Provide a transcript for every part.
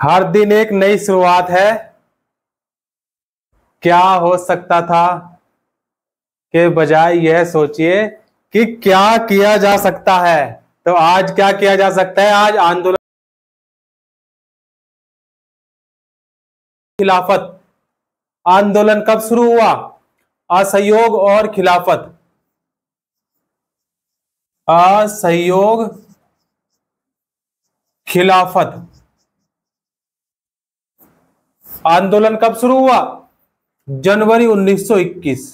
हर दिन एक नई शुरुआत है। क्या हो सकता था के बजाय यह सोचिए कि क्या किया जा सकता है। तो आज क्या किया जा सकता है? आज आंदोलन खिलाफत। आंदोलन कब शुरू हुआ? असहयोग और खिलाफत। असहयोग खिलाफत आंदोलन कब शुरू हुआ? जनवरी 1921।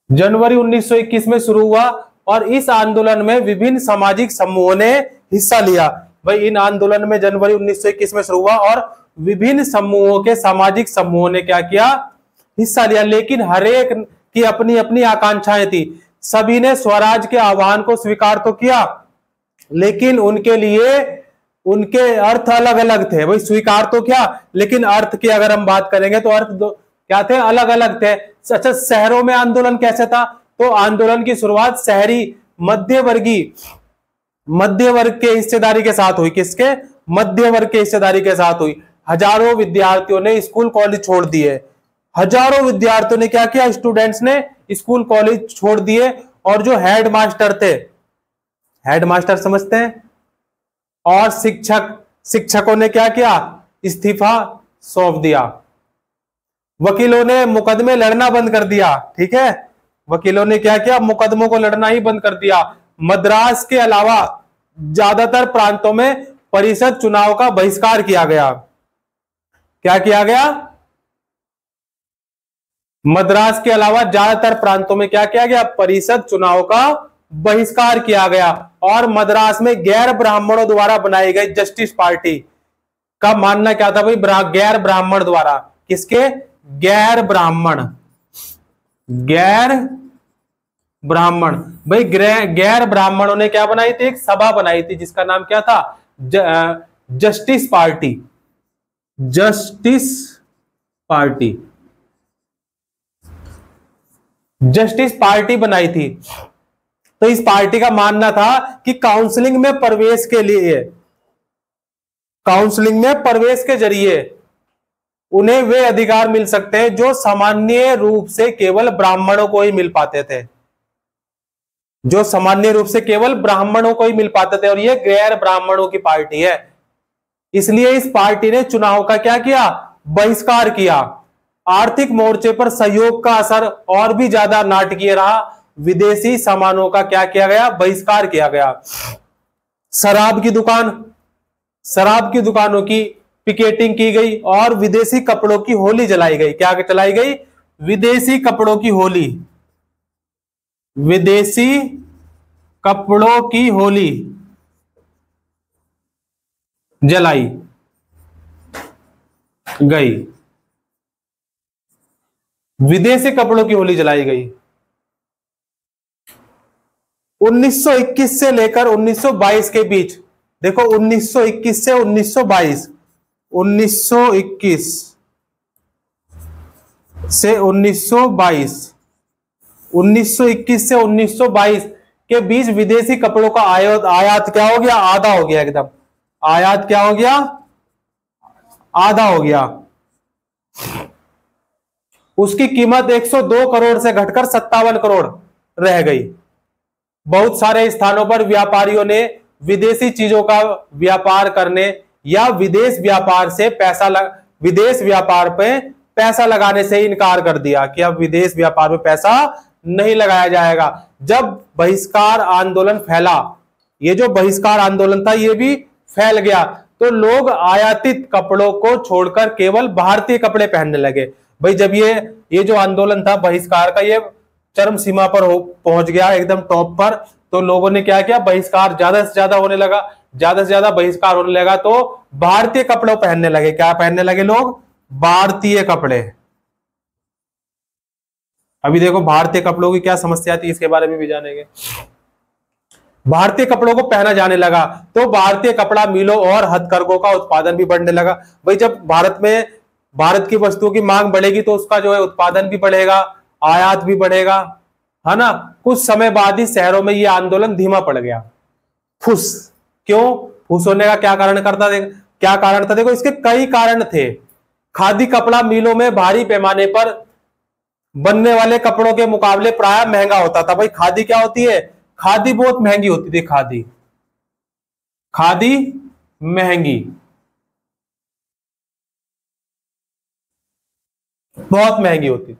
जनवरी 1921 में शुरू हुआ और इस आंदोलन में विभिन्न सामाजिक समूहों ने हिस्सा लिया। भाई इन आंदोलन में जनवरी 1921 में शुरू हुआ और विभिन्न समूहों के सामाजिक समूहों ने क्या किया? हिस्सा लिया। लेकिन हरेक की अपनी अपनी आकांक्षाएं थी। सभी ने स्वराज के आह्वान को स्वीकार तो किया, लेकिन उनके लिए उनके अर्थ अलग अलग थे। भाई स्वीकार तो क्या, लेकिन अर्थ की अगर हम बात करेंगे तो अर्थ क्या थे? अलग अलग थे। अच्छा, शहरों में आंदोलन कैसे था? तो आंदोलन की शुरुआत शहरी मध्य वर्ग के हिस्सेदारी के साथ हुई। किसके? मध्य वर्ग के हिस्सेदारी के साथ हुई। हजारों विद्यार्थियों ने स्कूल कॉलेज छोड़ दिए। हजारों विद्यार्थियों ने क्या किया? स्टूडेंट्स ने स्कूल कॉलेज छोड़ दिए। और जो हेडमास्टर थे, हेडमास्टर समझते हैं, और शिक्षकों ने क्या किया? इस्तीफा सौंप दिया। वकीलों ने मुकदमे लड़ना बंद कर दिया। ठीक है, वकीलों ने क्या किया? मुकदमों को लड़ना ही बंद कर दिया। मद्रास के अलावा ज्यादातर प्रांतों में परिषद चुनाव का बहिष्कार किया गया। क्या किया गया? मद्रास के अलावा ज्यादातर प्रांतों में क्या किया गया? परिषद चुनाव का बहिष्कार किया गया। और मद्रास में गैर ब्राह्मणों द्वारा बनाई गई जस्टिस पार्टी का मानना क्या था? भाई गैर ब्राह्मण द्वारा। किसके? गैर ब्राह्मण। गैर ब्राह्मण। भाई गैर ब्राह्मणों ने क्या बनाई थी? एक सभा बनाई थी जिसका नाम क्या था? Justice party. Justice party. Justice party बनाई थी। तो इस पार्टी का मानना था कि काउंसलिंग में प्रवेश के जरिए उन्हें वे अधिकार मिल सकते हैं जो सामान्य रूप से केवल ब्राह्मणों को ही मिल पाते थे। जो सामान्य रूप से केवल ब्राह्मणों को ही मिल पाते थे। और ये गैर ब्राह्मणों की पार्टी है, इसलिए इस पार्टी ने चुनाव का क्या किया? बहिष्कार किया। आर्थिक मोर्चे पर सहयोग का असर और भी ज्यादा नाटकीय रहा। विदेशी सामानों का क्या किया गया? बहिष्कार किया गया। शराब की दुकानों की पिकेटिंग की गई और विदेशी कपड़ों की होली जलाई गई। क्या चलाई गई? विदेशी कपड़ों की होली। विदेशी कपड़ों की होली जलाई गई। विदेशी कपड़ों की होली जलाई गई। 1921 से लेकर 1922 के बीच, देखो 1921 से 1922, 1921 से 1922, 1921 से 1922 के बीच विदेशी कपड़ों का आयात क्या हो गया? आधा हो गया एकदम। आयात क्या हो गया? आधा हो गया। उसकी कीमत 102 करोड़ से घटकर 57 करोड़ रह गई। बहुत सारे स्थानों पर व्यापारियों ने विदेशी चीजों का व्यापार करने या विदेश व्यापार पे पैसा लगाने से इनकार कर दिया कि अब विदेश व्यापार में पैसा नहीं लगाया जाएगा। जब बहिष्कार आंदोलन फैला, ये जो बहिष्कार आंदोलन था ये भी फैल गया, तो लोग आयातित कपड़ों को छोड़कर केवल भारतीय कपड़े पहनने लगे। भाई जब ये जो आंदोलन था बहिष्कार का, ये चरम सीमा पर पहुंच गया, एकदम टॉप पर, तो लोगों ने क्या किया? बहिष्कार ज्यादा से ज्यादा होने लगा। ज्यादा से ज्यादा बहिष्कार होने लगा तो भारतीय कपड़ों पहनने लगे। क्या पहनने लगे लोग? भारतीय कपड़े। अभी देखो भारतीय कपड़ों की क्या समस्या थी, इसके बारे में भी जानेंगे। भारतीय कपड़ों को पहना जाने लगा तो भारतीय कपड़ा मिलों और हथकरघों का उत्पादन भी बढ़ने लगा। भाई जब भारत की वस्तुओं की मांग बढ़ेगी तो उसका जो है उत्पादन भी बढ़ेगा, आयात भी बढ़ेगा, है ना। कुछ समय बाद ही शहरों में यह आंदोलन धीमा पड़ गया। फुस क्यों? फूस होने का क्या कारण करता थे, क्या कारण था? देखो इसके कई कारण थे। खादी कपड़ा मिलों में भारी पैमाने पर बनने वाले कपड़ों के मुकाबले प्राय महंगा होता था। भाई खादी क्या होती है? खादी बहुत महंगी होती थी। खादी, खादी महंगी, बहुत महंगी होती।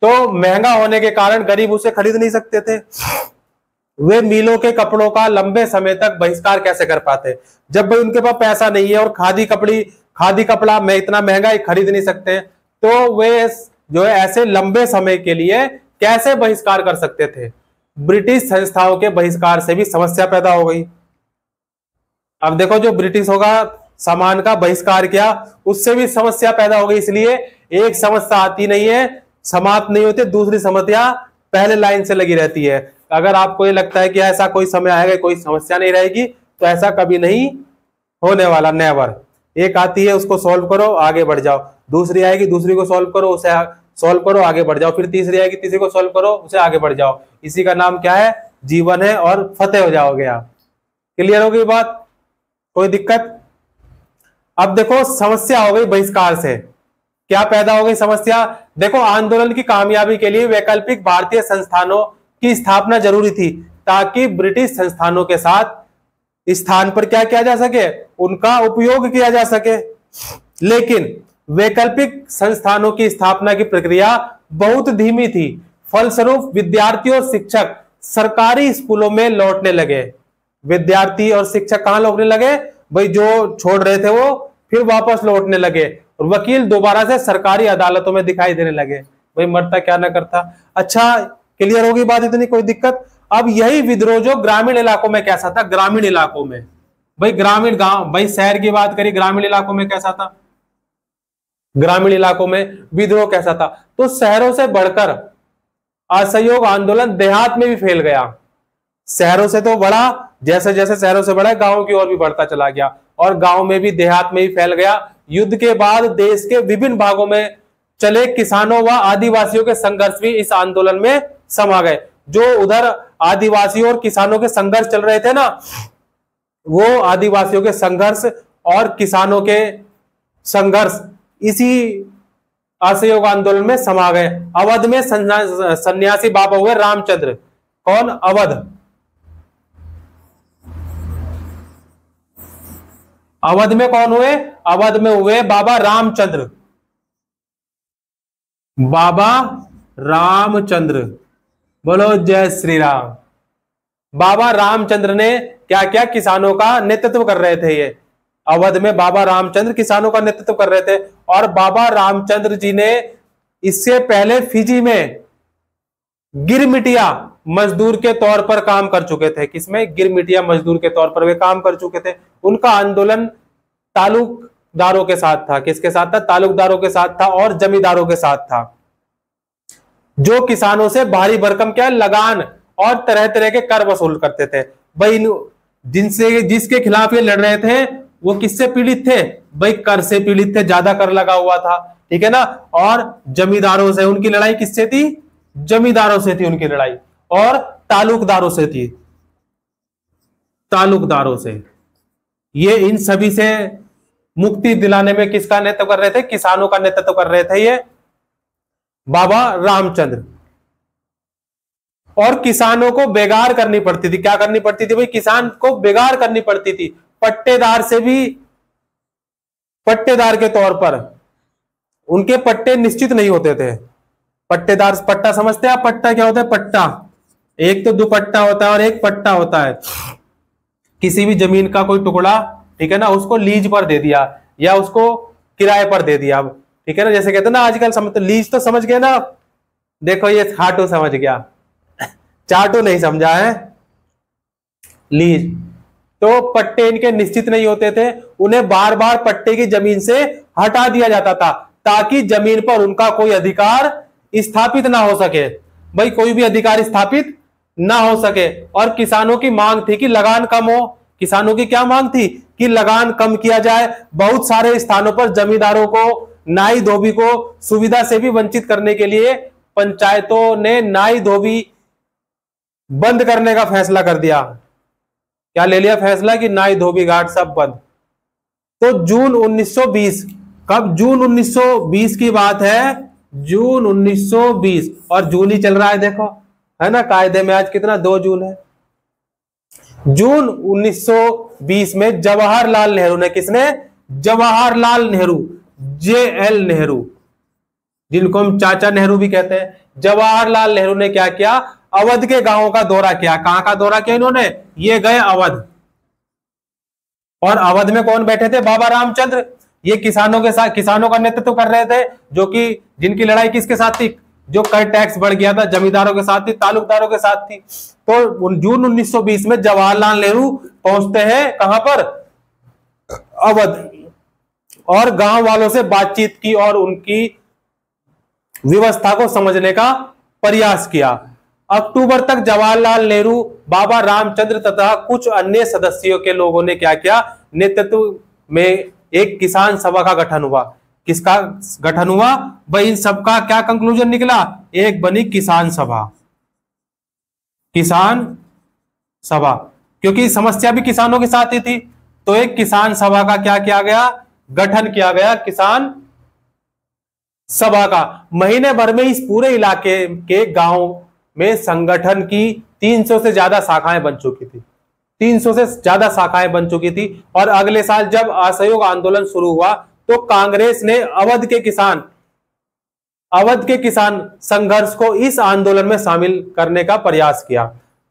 तो महंगा होने के कारण गरीब उसे खरीद नहीं सकते थे। वे मिलों के कपड़ों का लंबे समय तक बहिष्कार कैसे कर पाते? जब भाई उनके पास पैसा नहीं है और खादी कपड़ा में इतना महंगा ही खरीद नहीं सकते, तो वे जो है ऐसे लंबे समय के लिए कैसे बहिष्कार कर सकते थे? ब्रिटिश संस्थाओं के बहिष्कार से भी समस्या पैदा हो गई। अब देखो, जो ब्रिटिशों का सामान का बहिष्कार किया, उससे भी समस्या पैदा हो गई। इसलिए एक समस्या आती नहीं है, समाप्त नहीं होती, दूसरी समस्या पहले लाइन से लगी रहती है। अगर आपको ये लगता है कि ऐसा कोई समय आएगा कोई समस्या नहीं रहेगी, तो ऐसा कभी नहीं होने वाला, नेवर। एक आती है उसको सॉल्व करो, आगे बढ़ जाओ, दूसरी आएगी, दूसरी को सॉल्व करो, उसे सॉल्व करो, आगे बढ़ जाओ, फिर तीसरी आएगी, तीसरी को सॉल्व करो, उसे आगे बढ़ जाओ। इसी का नाम क्या है? जीवन है, और फतेह हो जाओगे आप। क्लियर हो गई बात? कोई दिक्कत? अब देखो, समस्या हो गई बहिष्कार से, क्या पैदा हो गई समस्या? देखो, आंदोलन की कामयाबी के लिए वैकल्पिक भारतीय संस्थानों की स्थापना जरूरी थी, ताकि ब्रिटिश संस्थानों के साथ स्थान पर क्या किया जा सके? उनका उपयोग किया जा सके। लेकिन वैकल्पिक संस्थानों की स्थापना की प्रक्रिया बहुत धीमी थी। फलस्वरूप विद्यार्थी और शिक्षक सरकारी स्कूलों में लौटने लगे। विद्यार्थी और शिक्षक कहां लौटने लगे? भाई जो छोड़ रहे थे वो फिर वापस लौटने लगे, और वकील दोबारा से सरकारी अदालतों में दिखाई देने लगे। भाई मरता क्या ना करता। अच्छा, क्लियर होगी बात इतनी? कोई दिक्कत? अब यही विद्रोह जो ग्रामीण इलाकों में कैसा था? ग्रामीण इलाकों में, भाई ग्रामीण गांव, भाई शहर की बात करी, ग्रामीण इलाकों में कैसा था? ग्रामीण इलाकों में विद्रोह कैसा था? तो शहरों से बढ़कर असहयोग आंदोलन देहात में भी फैल गया। शहरों से तो बढ़ा, जैसे जैसे शहरों से बढ़ा, गांव की ओर भी बढ़ता चला गया, और गांव में भी, देहात में भी फैल गया। युद्ध के बाद देश के विभिन्न भागों में चले किसानों व आदिवासियों के संघर्ष भी इस आंदोलन में समा गए। जो उधर आदिवासियों और किसानों के संघर्ष चल रहे थे ना, वो आदिवासियों के संघर्ष और किसानों के संघर्ष इसी असहयोग आंदोलन में समा गए। अवध में सन्यासी बाबा हुए रामचंद्र। कौन? अवध। अवध में कौन हुए? अवध में हुए बाबा रामचंद्र। बाबा रामचंद्र, बोलो जय श्री राम। बाबा रामचंद्र ने क्या किया? किसानों का नेतृत्व कर रहे थे ये। अवध में बाबा रामचंद्र किसानों का नेतृत्व कर रहे थे। और बाबा रामचंद्र जी ने इससे पहले फिजी में गिरमिटिया मजदूर के तौर पर काम कर चुके थे। किसमें? गिरमिटिया मजदूर के तौर पर वे काम कर चुके थे। उनका आंदोलन तालुकदारों के साथ था। किसके साथ था? तालुकदारों के साथ था और जमींदारों के साथ था, जो किसानों से भारी भरकम क्या लगान और तरह तरह के कर वसूल करते थे। भाई जिसके खिलाफ ये लड़ रहे थे वो किससे पीड़ित थे? भाई कर से पीड़ित थे, ज्यादा कर लगा हुआ था, ठीक है ना। और जमींदारों से उनकी लड़ाई किससे थी? जमींदारों से थी उनकी लड़ाई, और तालुकदारों से थी, तालुकदारों से। ये इन सभी से मुक्ति दिलाने में किसका नेतृत्व कर रहे थे? किसानों का नेतृत्व कर रहे थे ये बाबा रामचंद्र। और किसानों को बेगार करनी पड़ती थी। क्या करनी पड़ती थी? भाई किसान को बेगार करनी पड़ती थी, पट्टेदार से भी, पट्टेदार के तौर पर। उनके पट्टे निश्चित नहीं होते थे। पट्टेदार, पट्टा समझते हैं आप? पट्टा क्या होता है? पट्टा, एक तो दुपट्टा होता है और एक पट्टा होता है। किसी भी जमीन का कोई टुकड़ा, ठीक है ना, उसको लीज पर दे दिया या उसको किराए पर दे दिया, ठीक है ना। जैसे कहते हैं ना आजकल, समझ, लीज तो समझ गए ना। देखो ये खाटू समझ गया, चाटू नहीं समझा है। लीज तो पट्टे इनके निश्चित नहीं होते थे, उन्हें बार बार पट्टे की जमीन से हटा दिया जाता था, ताकि जमीन पर उनका कोई अधिकार स्थापित ना हो सके। भाई कोई भी अधिकार स्थापित ना हो सके। और किसानों की मांग थी कि लगान कम हो। किसानों की क्या मांग थी? कि लगान कम किया जाए। बहुत सारे स्थानों पर जमींदारों को, नाई धोबी को सुविधा से भी वंचित करने के लिए पंचायतों ने नाई धोबी बंद करने का फैसला कर दिया। क्या ले लिया फैसला कि नाई धोबी घाट सब बंद। तो जून 1920, कब? जून 1920 की बात है, जून 1920, और जून ही चल रहा है देखो, है ना कायदे में आज कितना 2 जून है। जून 1920 में जवाहरलाल नेहरू ने, किसने? जवाहरलाल नेहरू, JL नेहरू, जिनको हम चाचा नेहरू भी कहते हैं, जवाहरलाल नेहरू ने क्या किया? अवध के गांवों का दौरा किया। कहां का दौरा किया इन्होंने? ये गए अवध, और अवध में कौन बैठे थे? बाबा रामचंद्र। ये किसानों के साथ, किसानों का नेतृत्व कर रहे थे, जो कि जिनकी लड़ाई किसके साथ थी? जो कर टैक्स बढ़ गया था, जमींदारों के साथ थी, तालुकदारों के साथ थी। तो जून 1920 में जवाहरलाल नेहरू पहुंचते हैं कहां पर? अवध, और गांव वालों से बातचीत की और उनकी व्यवस्था को समझने का प्रयास किया। अक्टूबर तक जवाहरलाल नेहरू, बाबा रामचंद्र तथा कुछ अन्य सदस्यों के लोगों ने क्या किया? नेतृत्व में एक किसान सभा का गठन हुआ। किसका गठन हुआ भाई? इन सबका क्या कंक्लूजन निकला? एक बनी किसान सभा। किसान सभा, क्योंकि समस्या भी किसानों के साथ ही थी, तो एक किसान सभा का क्या किया गया? गठन किया गया, किसान सभा का। महीने भर में इस पूरे इलाके के गांव में संगठन की 300 से ज्यादा शाखाएं बन चुकी थी, 300 से ज्यादा शाखाएं बन चुकी थी। और अगले साल जब असहयोग आंदोलन शुरू हुआ तो कांग्रेस ने अवध के किसान संघर्ष को इस आंदोलन में शामिल करने का प्रयास किया।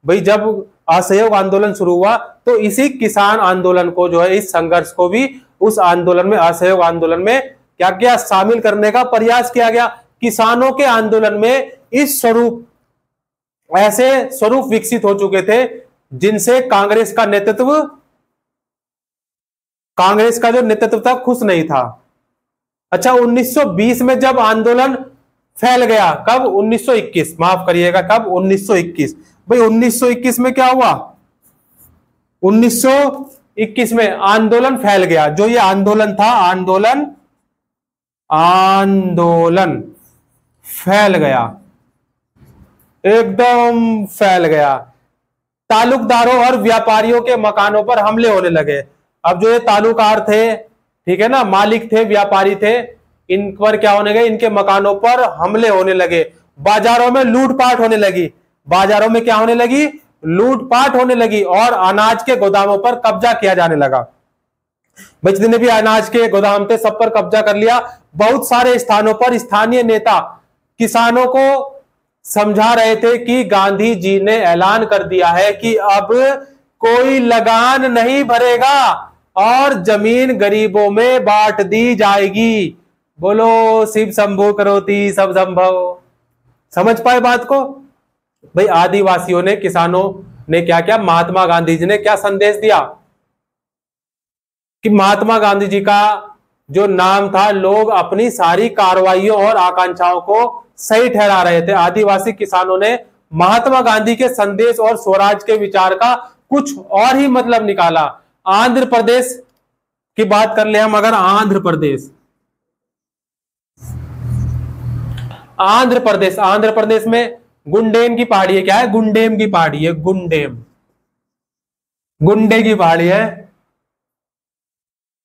भाई जब असहयोग आंदोलन शुरू हुआ तो इसी किसान आंदोलन को जो है, इस संघर्ष को भी उस आंदोलन में, असहयोग आंदोलन में क्या किया? शामिल करने का प्रयास किया गया। किसानों के आंदोलन में इस स्वरूप, ऐसे स्वरूप विकसित हो चुके थे जिनसे कांग्रेस का जो नेतृत्व था खुश नहीं था। अच्छा, 1920 में जब आंदोलन फैल गया, कब? 1921, माफ करिएगा, कब? 1921। भाई 1921 में क्या हुआ? 1921 में आंदोलन फैल गया। जो ये आंदोलन था, आंदोलन फैल गया, एकदम फैल गया। तालुकदारों और व्यापारियों के मकानों पर हमले होने लगे। अब जो ये तालुकार थे, ठीक है ना, मालिक थे, व्यापारी थे, इन पर क्या होने गए? इनके मकानों पर हमले होने लगे। बाजारों में लूटपाट होने लगी। बाजारों में क्या होने लगी? लूटपाट होने लगी। और अनाज के गोदामों पर कब्जा किया जाने लगा। भाई जितने भी अनाज के गोदाम थे सब पर कब्जा कर लिया। बहुत सारे स्थानों पर स्थानीय नेता किसानों को समझा रहे थे कि गांधी जी ने ऐलान कर दिया है कि अब कोई लगान नहीं भरेगा और जमीन गरीबों में बांट दी जाएगी। बोलो शिव शंभू करोति सब संभव। समझ पाए बात को? भाई आदिवासियों ने, किसानों ने क्या किया? महात्मा गांधी जी ने क्या संदेश दिया कि महात्मा गांधी जी का जो नाम था, लोग अपनी सारी कार्रवाइयों और आकांक्षाओं को सही ठहरा रहे थे। आदिवासी किसानों ने महात्मा गांधी के संदेश और स्वराज के विचार का कुछ और ही मतलब निकाला। आंध्र प्रदेश की बात कर ले हम, अगर आंध्र प्रदेश में गुंडेम की पहाड़ी है। क्या है? गुंडेम की पहाड़ी है, गुंडे की पहाड़ी है।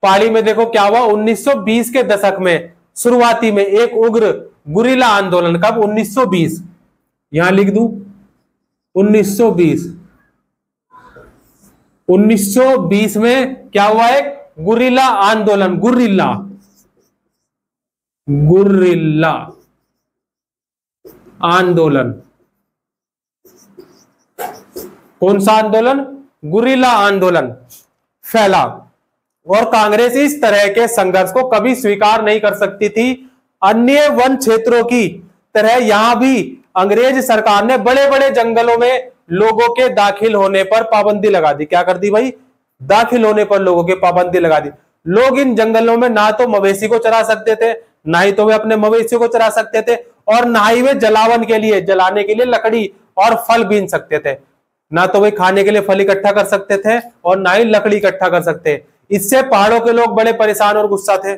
पहाड़ी में देखो क्या हुआ? 1920 के दशक में शुरुआती में एक उग्र गुरिल्ला आंदोलन। कब? 1920, यहां लिख दूं 1920 में क्या हुआ? एक गुरिल्ला आंदोलन। गुरिल्ला आंदोलन। कौन सा आंदोलन? गुरिल्ला आंदोलन फैला। और कांग्रेस इस तरह के संघर्ष को कभी स्वीकार नहीं कर सकती थी। अन्य वन क्षेत्रों की तरह यहां भी अंग्रेज सरकार ने बड़े बड़े जंगलों में लोगों के दाखिल होने पर पाबंदी लगा दी। क्या कर दी भाई? दाखिल होने पर लोगों के पाबंदी लगा दी। लोग इन जंगलों में ना तो मवेशी को चरा सकते थे, ना ही तो वे अपने मवेशियों को चरा सकते थे, और ना ही वे जलाने के लिए लकड़ी और फल बीन सकते थे। ना तो वे खाने के लिए फल इकट्ठा कर सकते थे और ना ही लकड़ी इकट्ठा कर सकते। इससे पहाड़ों के लोग बड़े परेशान और गुस्सा थे।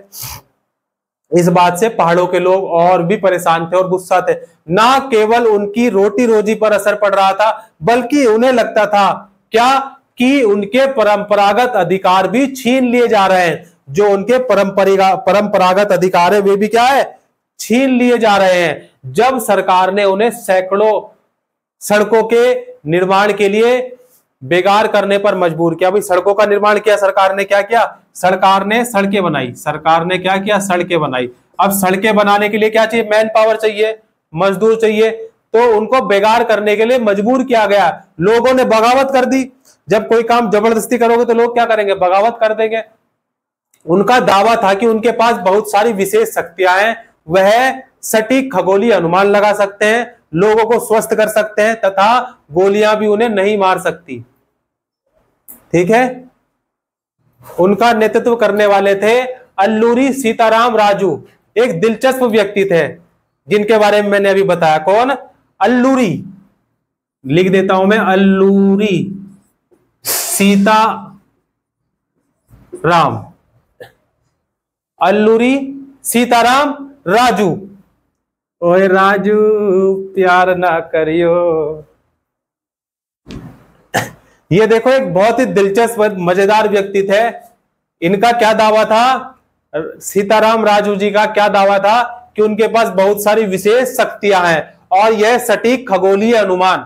इस बात से पहाड़ों के लोग और भी परेशान थे और गुस्सा थे। ना केवल उनकी रोटी रोजी पर असर पड़ रहा था, बल्कि उन्हें लगता था क्या कि उनके परंपरागत अधिकार भी छीन लिए जा रहे हैं। जो उनके परंपरागत अधिकार है वे भी क्या है, छीन लिए जा रहे हैं। जब सरकार ने उन्हें सैकड़ों सड़कों के निर्माण के लिए बेकार करने पर मजबूर किया। भाई सड़कों का निर्माण किया सरकार ने, क्या किया, सरकार ने सड़कें बनाई। सरकार ने क्या किया, सड़कें बनाई। अब सड़कें बनाने के लिए क्या चाहिए, मैन पावर चाहिए, मजदूर चाहिए। तो उनको बेकार करने के लिए मजबूर किया गया। लोगों ने बगावत कर दी। जब कोई काम जबरदस्ती करोगे तो लोग क्या करेंगे, बगावत कर देंगे। उनका दावा था कि उनके पास बहुत सारी विशेष शक्तियां हैं, वह सटीक खगोलीय अनुमान लगा सकते हैं, लोगों को स्वस्थ कर सकते हैं तथा गोलियां भी उन्हें नहीं मार सकती। ठीक है। उनका नेतृत्व करने वाले थे अल्लूरी सीताराम राजू, एक दिलचस्प व्यक्ति थे जिनके बारे में मैंने अभी बताया। कौन, अल्लूरी, लिख देता हूं मैं, अल्लूरी सीताराम, अल्लूरी सीताराम राजू। ओए राजू प्यार ना करियो। ये देखो एक बहुत ही दिलचस्प मजेदार व्यक्ति थे। इनका क्या दावा था, सीताराम राजू जी का क्या दावा था कि उनके पास बहुत सारी विशेष शक्तियां हैं और यह सटीक खगोलीय अनुमान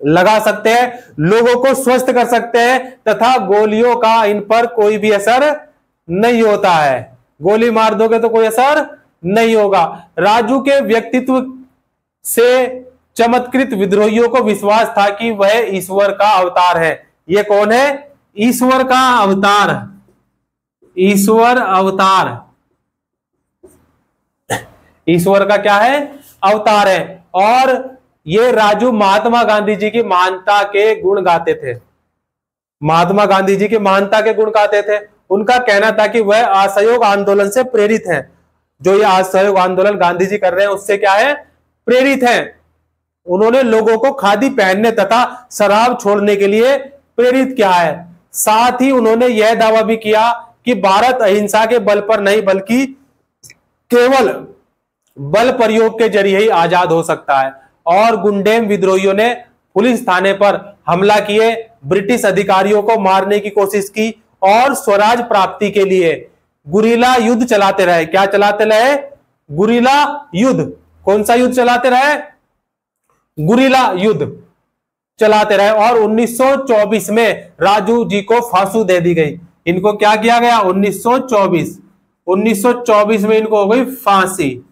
लगा सकते हैं, लोगों को स्वस्थ कर सकते हैं तथा गोलियों का इन पर कोई भी असर नहीं होता है। गोली मार दोगे तो कोई असर नहीं होगा। राजू के व्यक्तित्व से चमत्कृत विद्रोहियों को विश्वास था कि वह ईश्वर का अवतार है। यह कौन है, ईश्वर का अवतार, ईश्वर अवतार, ईश्वर का क्या है, अवतार है। और ये राजू महात्मा गांधी जी की महानता के गुण गाते थे, महात्मा गांधी जी की महानता के गुण गाते थे। उनका कहना था कि वह असहयोग आंदोलन से प्रेरित है। जो ये असहयोग आंदोलन गांधी जी कर रहे हैं उससे क्या है, प्रेरित है। उन्होंने लोगों को खादी पहनने तथा शराब छोड़ने के लिए प्रेरित किया है। साथ ही उन्होंने यह दावा भी किया कि भारत अहिंसा के बल पर नहीं बल्कि केवल बल प्रयोग के जरिए ही आजाद हो सकता है। और गुंडेम विद्रोहियों ने पुलिस थाने पर हमला किए, ब्रिटिश अधिकारियों को मारने की कोशिश की और स्वराज प्राप्ति के लिए गुरीला युद्ध चलाते रहे। क्या चलाते रहे, गुरीला युद्ध। कौन सा युद्ध चलाते रहे, गुरीला युद्ध चलाते रहे। और 1924 में राजू जी को फांसी दे दी गई। इनको क्या किया गया, 1924 में इनको हो गई फांसी,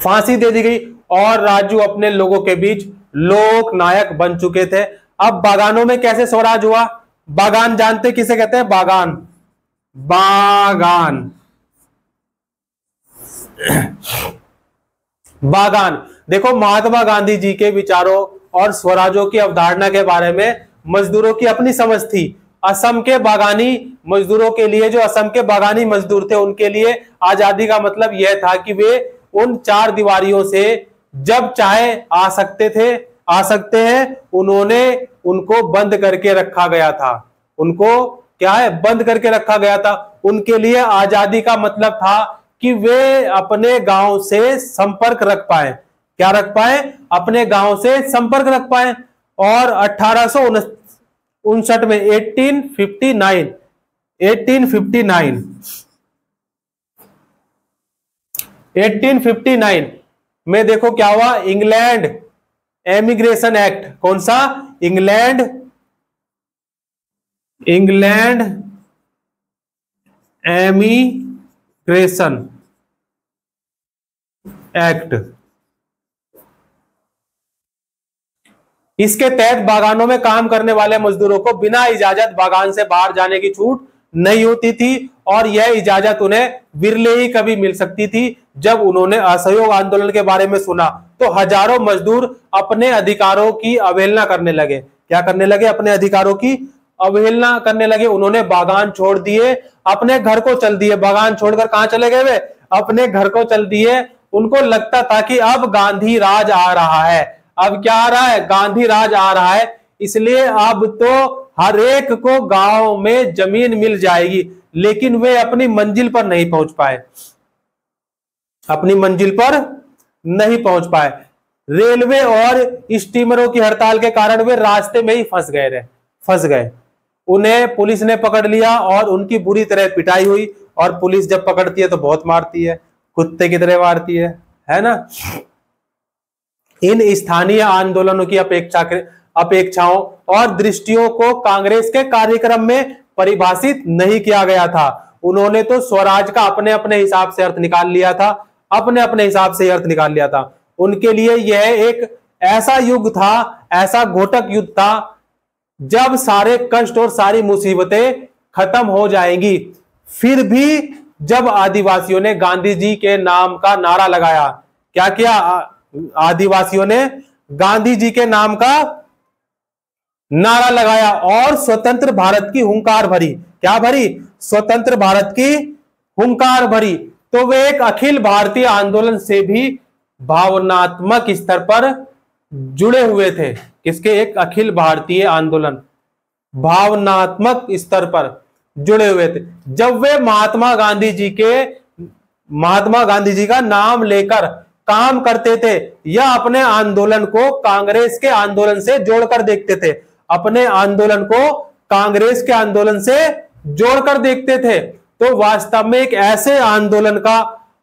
फांसी दे दी गई। और राजू अपने लोगों के बीच लोक नायक बन चुके थे। अब बागानों में कैसे स्वराज हुआ, बागान जानते किसे कहते हैं, बागान, बागान, बागान। देखो महात्मा गांधी जी के विचारों और स्वराजों की अवधारणा के बारे में मजदूरों की अपनी समझ थी। असम के बागानी मजदूरों के लिए, जो असम के बागानी मजदूर थे, उनके लिए आजादी का मतलब यह था कि वे उन चार दीवारियों से जब चाहे आ सकते थे, आ सकते हैं। उन्होंने उनको बंद करके रखा गया था, उनको क्या है, बंद करके रखा गया था। उनके लिए आजादी का मतलब था कि वे अपने गांव से संपर्क रख पाए। क्या रख पाए, अपने गांव से संपर्क रख पाए। और 1859 में 1859 में देखो क्या हुआ, इंग्लैंड एमिग्रेशन एक्ट। कौन सा, इंग्लैंड एमिग्रेशन एक्ट। इसके तहत बागानों में काम करने वाले मजदूरों को बिना इजाजत बागान से बाहर जाने की छूट नहीं होती थी। और यह इजाजत उन्हें विरले ही कभी मिल सकती थी। जब उन्होंने असहयोग आंदोलन के बारे में सुना तो हजारों मजदूर अपने अधिकारों की अवहेलना करने लगे। क्या करने लगे, अपने अधिकारों की अवहेलना करने लगे। उन्होंने बागान छोड़ दिए, अपने घर को चल दिए। बागान छोड़कर कहां चले गए वे, अपने घर को चल दिए। उनको लगता था कि अब गांधी राज आ रहा है। अब क्या आ रहा है, गांधी राज आ रहा है। इसलिए अब तो हर एक को गांव में जमीन मिल जाएगी। लेकिन वे अपनी मंजिल पर नहीं पहुंच पाए, अपनी मंजिल पर नहीं पहुंच पाए। रेलवे और स्टीमरों की हड़ताल के कारण वे रास्ते में ही फंस गए। उन्हें पुलिस ने पकड़ लिया और उनकी बुरी तरह पिटाई हुई। और पुलिस जब पकड़ती है तो बहुत मारती है, कुत्ते की तरह मारती है ना। इन स्थानीय आंदोलनों की अपेक्षाओं और दृष्टियों को कांग्रेस के कार्यक्रम में परिभाषित नहीं किया गया था। उन्होंने तो स्वराज का अपने अपने हिसाब से अर्थ निकाल लिया था, अपने अपने हिसाब से अर्थ निकाल लिया था। उनके लिए यह एक ऐसा युग था, ऐसा घोटक युद्ध था जब सारे कष्ट और सारी मुसीबतें खत्म हो जाएंगी। फिर भी जब आदिवासियों ने गांधी जी के नाम का नारा लगाया, क्या किया आदिवासियों ने? गांधी जी के नाम का नारा लगाया और स्वतंत्र भारत की हुंकार भरी। क्या भरी? स्वतंत्र भारत की हुंकार भरी। तो वे एक अखिल भारतीय आंदोलन से भी भावनात्मक स्तर पर जुड़े हुए थे। किसके? एक अखिल भारतीय आंदोलन भावनात्मक स्तर पर जुड़े हुए थे। जब वे महात्मा गांधी जी का नाम लेकर काम करते थे या अपने आंदोलन को कांग्रेस के आंदोलन से जोड़कर देखते थे, अपने आंदोलन को कांग्रेस के आंदोलन से जोड़कर देखते थे, तो वास्तव में एक ऐसे आंदोलन का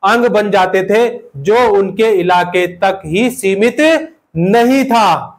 अंग बन जाते थे जो उनके इलाके तक ही सीमित नहीं था।